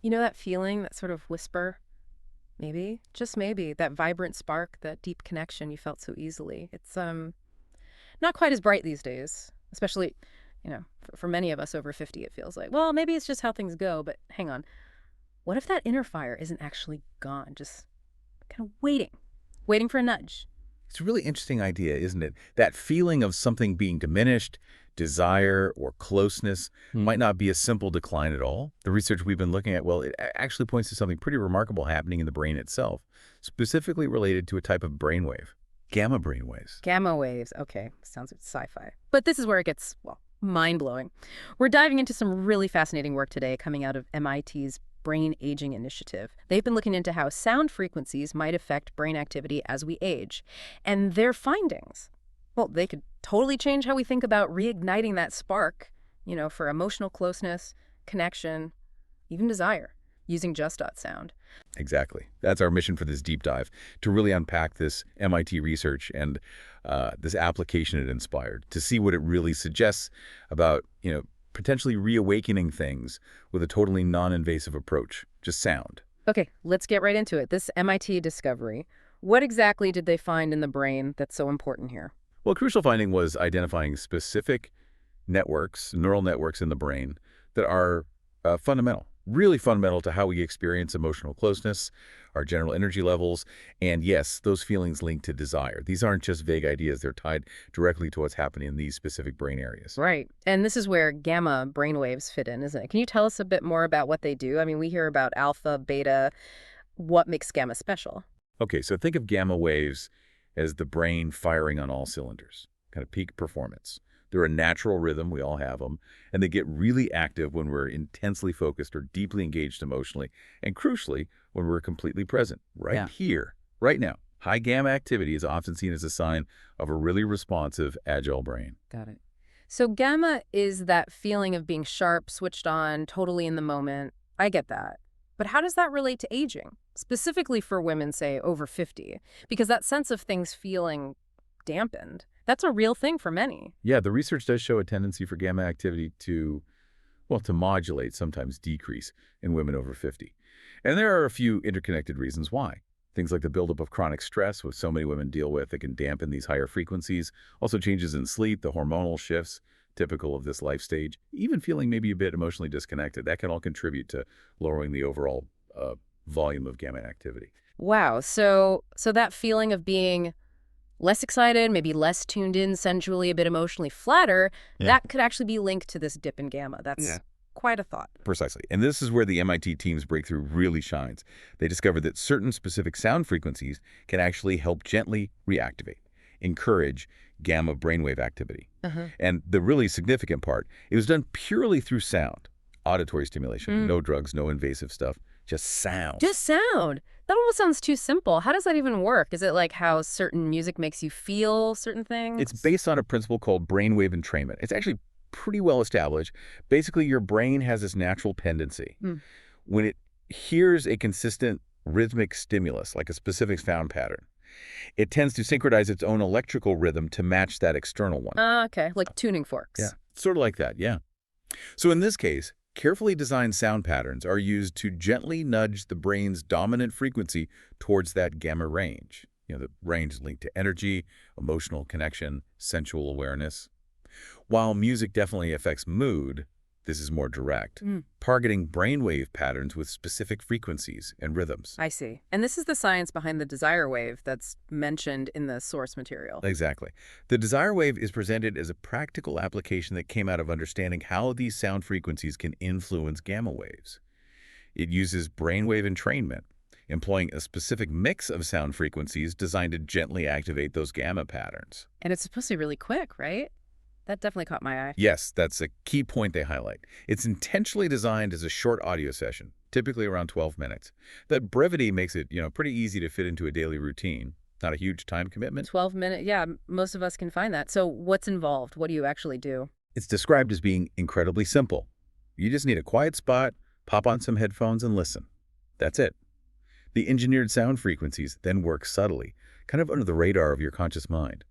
You know that feeling, that sort of whisper? Maybe, just maybe, that vibrant spark, that deep connection you felt so easily. It's not quite as bright these days, especially, for many of us over 50, it feels like. Well, maybe it's just how things go, but hang on. What if that inner fire isn't actually gone, just kind of waiting for a nudge? It's a really interesting idea, isn't it? That feeling of something being diminished, desire or closeness might not be a simple decline at all. The research we've been looking at, well, it actually points to something pretty remarkable happening in the brain itself, specifically related to a type of brainwave, gamma brainwaves. Gamma waves. Okay, sounds like sci-fi. But this is where it gets, well, mind-blowing. We're diving into some really fascinating work today coming out of MIT's Brain Aging Initiative. They've been looking into how sound frequencies might affect brain activity as we age. And their findings, well, they could totally change how we think about reigniting that spark, for emotional closeness, connection, even desire, using just sound. Exactly. That's our mission for this deep dive, to really unpack this MIT research and this application it inspired, to see what it really suggests about, potentially reawakening things with a totally non-invasive approach, just sound. Okay, let's get right into it. This MIT discovery, what exactly did they find in the brain that's so important here? Well, a crucial finding was identifying specific networks, neural networks in the brain that are fundamental, really fundamental to how we experience emotional closeness, our general energy levels, and yes, those feelings linked to desire. These aren't just vague ideas. They're tied directly to what's happening in these specific brain areas. Right. And this is where gamma brainwaves fit in, isn't it? Can you tell us a bit more about what they do? I mean, we hear about alpha, beta. What makes gamma special? Okay, so think of gamma waves as the brain firing on all cylinders, kind of peak performance. They're a natural rhythm, we all have them, and they get really active when we're intensely focused or deeply engaged emotionally, and crucially, when we're completely present, right here, right now. High gamma activity is often seen as a sign of a really responsive, agile brain. Got it. So gamma is that feeling of being sharp, switched on, totally in the moment. I get that. But how does that relate to aging? Specifically for women, say, over 50? Because that sense of things feeling dampened, that's a real thing for many. Yeah, the research does show a tendency for gamma activity to, well, to modulate, sometimes decrease, in women over 50. And there are a few interconnected reasons why. Things like the buildup of chronic stress, which so many women deal with, that can dampen these higher frequencies. Also changes in sleep, the hormonal shifts typical of this life stage. Even feeling maybe a bit emotionally disconnected, that can all contribute to lowering the overall volume of gamma activity. Wow. So that feeling of being less excited, maybe less tuned in sensually, a bit emotionally flatter, that could actually be linked to this dip in gamma. That's quite a thought. Precisely. And this is where the MIT team's breakthrough really shines. They discovered that certain specific sound frequencies can actually help gently reactivate, encourage gamma brainwave activity. And the really significant part, it was done purely through sound, auditory stimulation, no drugs, no invasive stuff, just sound. Just sound. That almost sounds too simple. How does that even work? Is it like how certain music makes you feel certain things? It's based on a principle called brainwave entrainment. It's actually pretty well established. Basically, your brain has this natural tendency. When it hears a consistent rhythmic stimulus, like a specific sound pattern, it tends to synchronize its own electrical rhythm to match that external one. Okay, like tuning forks. Yeah, sort of like that, yeah. So in this case, carefully designed sound patterns are used to gently nudge the brain's dominant frequency towards that gamma range. The range linked to energy, emotional connection, sensual awareness. While music definitely affects mood, this is more direct, targeting brainwave patterns with specific frequencies and rhythms. I see. And this is the science behind the desire wave that's mentioned in the source material. Exactly. The desire wave is presented as a practical application that came out of understanding how these sound frequencies can influence gamma waves. It uses brainwave entrainment, employing a specific mix of sound frequencies designed to gently activate those gamma patterns. And it's supposed to be really quick, right? That definitely caught my eye. Yes, that's a key point they highlight. It's intentionally designed as a short audio session, typically around 12 minutes. That brevity makes it, pretty easy to fit into a daily routine. Not a huge time commitment. 12 minutes, yeah, most of us can find that. So what's involved? What do you actually do? It's described as being incredibly simple. You just need a quiet spot, pop on some headphones, and listen. That's it. The engineered sound frequencies then work subtly, kind of under the radar of your conscious mind,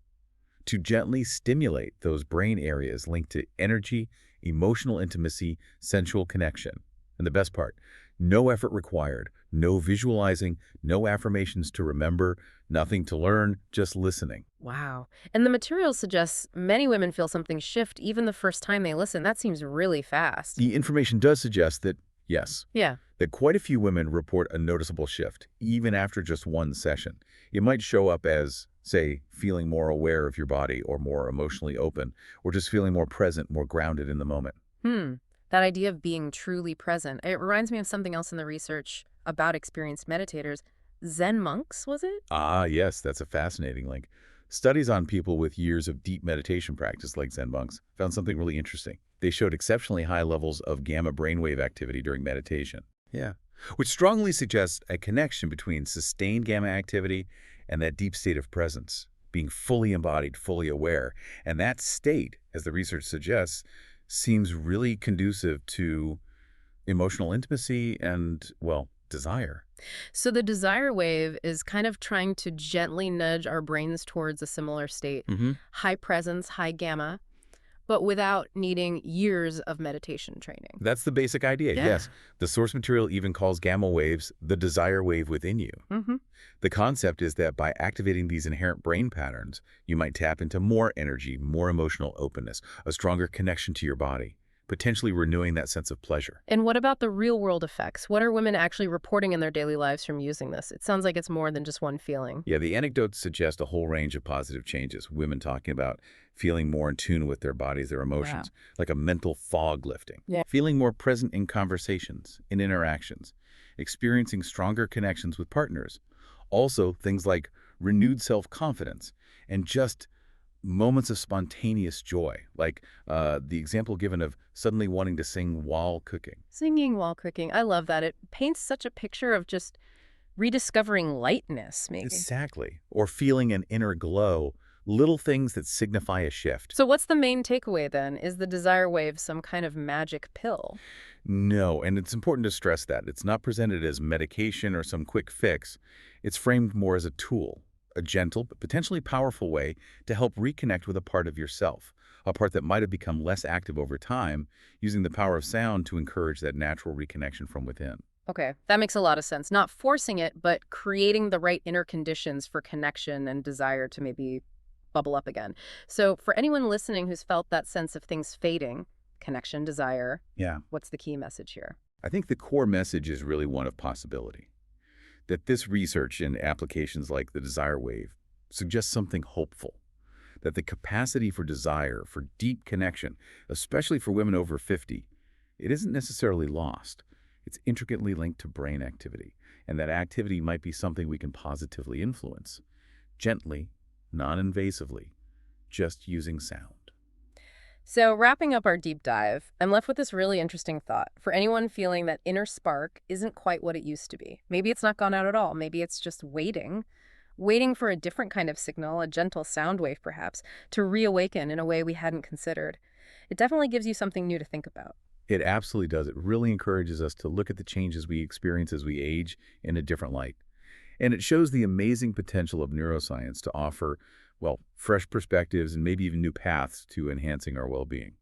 to gently stimulate those brain areas linked to energy, emotional intimacy, sensual connection. And the best part, No effort required, no visualizing, no affirmations to remember, nothing to learn, just listening. Wow. And the material suggests many women feel something shift even the first time they listen. That seems really fast. The information does suggest that, yes, Yeah. that quite a few women report a noticeable shift, even after just one session. It might show up as, say, feeling more aware of your body or more emotionally open, or just feeling more present, more grounded in the moment. Hmm. That idea of being truly present. It reminds me of something else in the research about experienced meditators. Zen monks, was it? Ah, yes, that's a fascinating link. Studies on people with years of deep meditation practice, like Zen monks, found something really interesting. They showed exceptionally high levels of gamma brainwave activity during meditation. Yeah. Which strongly suggests a connection between sustained gamma activity and that deep state of presence, being fully embodied, fully aware. And that state, as the research suggests, seems really conducive to emotional intimacy and, well, desire. So the desire wave is kind of trying to gently nudge our brains towards a similar state. Hmm. High presence, high gamma, but without needing years of meditation training. That's the basic idea, Yeah. yes. The source material even calls gamma waves the desire wave within you. Mm-hmm. The concept is that by activating these inherent brain patterns, you might tap into more energy, more emotional openness, a stronger connection to your body, potentially renewing that sense of pleasure. And what about the real world effects? What are women actually reporting in their daily lives from using this? It sounds like it's more than just one feeling. Yeah, the anecdotes suggest a whole range of positive changes. Women talking about feeling more in tune with their bodies, their Wow. emotions, like a mental fog lifting. Yeah. Feeling more present in conversations, in interactions, experiencing stronger connections with partners. Also, things like renewed self-confidence and just moments of spontaneous joy, like the example given of suddenly wanting to sing while cooking. Singing while cooking. I love that. It paints such a picture of just rediscovering lightness, maybe. Exactly. Or feeling an inner glow, little things that signify a shift. So what's the main takeaway then? Is the desire wave some kind of magic pill? No, and it's important to stress that. It's not presented as medication or some quick fix. It's framed more as a tool, a gentle but potentially powerful way to help reconnect with a part of yourself, a part that might have become less active over time, using the power of sound to encourage that natural reconnection from within. Okay, that makes a lot of sense. Not forcing it, but creating the right inner conditions for connection and desire to maybe bubble up again. So for anyone listening who's felt that sense of things fading, connection, desire, Yeah. what's the key message here? I think the core message is really one of possibility. That this research and applications like the desire wave suggests something hopeful. That the capacity for desire, for deep connection, especially for women over 50, it isn't necessarily lost. It's intricately linked to brain activity, and that activity might be something we can positively influence. Gently, non-invasively, just using sound. So wrapping up our deep dive, I'm left with this really interesting thought. For anyone feeling that inner spark isn't quite what it used to be. Maybe it's not gone out at all. Maybe it's just waiting for a different kind of signal, a gentle sound wave perhaps, to reawaken in a way we hadn't considered. It definitely gives you something new to think about. It absolutely does. It really encourages us to look at the changes we experience as we age in a different light. And it shows the amazing potential of neuroscience to offer, well, fresh perspectives and maybe even new paths to enhancing our well-being.